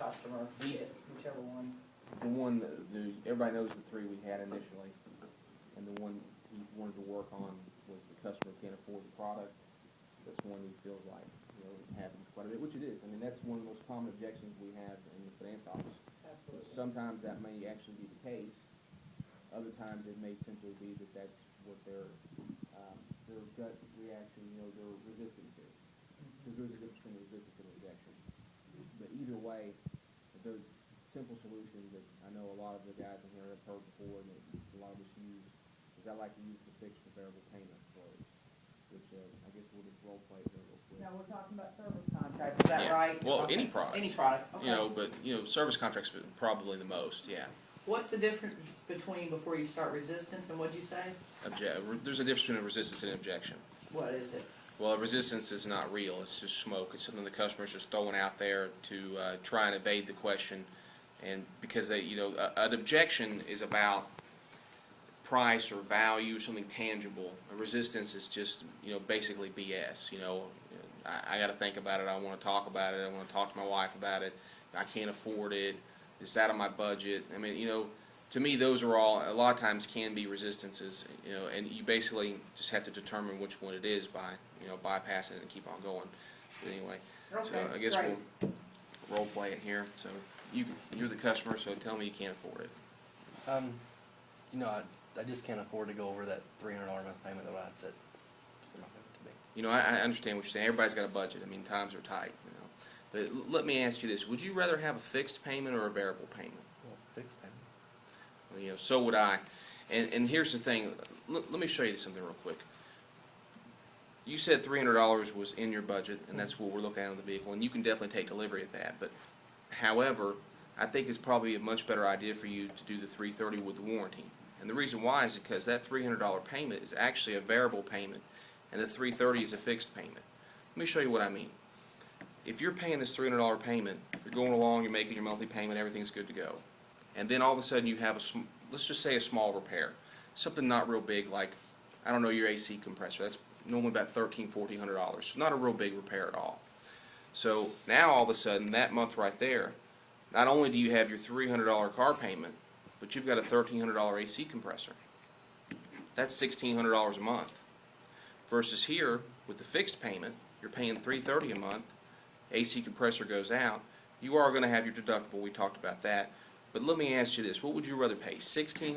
customer, whichever one. The one, everybody knows the three we had initially, and the one he wanted to work on was the customer can't afford the product. That's one he feels like, it happens quite a bit, which it is. I mean, that's one of the most common objections we have in the finance office. Absolutely. Sometimes that may actually be the case. Other times it may simply be that that's what their gut reaction, they're resisting to. Because there's a difference between resistance and rejection. But either way, there's simple solution that I know a lot of the guys in here have heard before, and that a lot of us use, is I like to use the fixed or variable payment approach, which I guess we'll just role play here real quick. Now, we're talking about service contracts, is that right? Well, Okay. any product. Any product, okay. But service contracts probably the most. Yeah. What's the difference between before you start resistance and what'd you say? There's a difference between a resistance and an objection. What is it? Well, a resistance is not real. It's just smoke. It's something the customer's just throwing out there to try and evade the question. And because they, an objection is about price or value, something tangible. A resistance is just, basically BS. I got to think about it. I want to talk about it. I want to talk to my wife about it. I can't afford it. It's out of my budget. I mean, to me, those are all, a lot of times can be resistances, and you basically just have to determine which one it is by, bypassing it and keep on going. But anyway, Okay, so I guess great. we'll role play it here. So you're the customer, so tell me you can't afford it. I just can't afford to go over that $300 month payment that I had set for my payment to be. I understand what you're saying. Everybody's got a budget. I mean, times are tight, But let me ask you this. Would you rather have a fixed payment or a variable payment? Well, fixed payment. Well, so would I. And here's the thing. Let me show you something real quick. You said $300 was in your budget, and that's what we're looking at on the vehicle, and you can definitely take delivery of that. But, however, I think it's probably a much better idea for you to do the $330 with the warranty. And the reason why is because that $300 payment is actually a variable payment, and the $330 is a fixed payment. Let me show you what I mean. If you're paying this $300 payment, you're going along, you're making your monthly payment, everything's good to go. And then all of a sudden you have let's just say a small repair. Something not real big, like, I don't know, your AC compressor. That's normally about $1,300, $1,400. So not a real big repair at all. So now all of a sudden, that month right there, not only do you have your $300 car payment, but you've got a $1,300 AC compressor. That's $1,600 a month. Versus here, with the fixed payment, you're paying $330 a month. AC compressor goes out. You are going to have your deductible. We talked about that. But let me ask you this. What would you rather pay, $1,600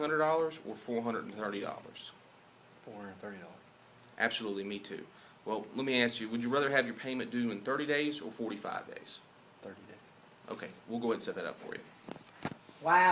or $430? $430. Absolutely, me too. Well, let me ask you, would you rather have your payment due in 30 days or 45 days? 30 days. Okay, we'll go ahead and set that up for you. Wow.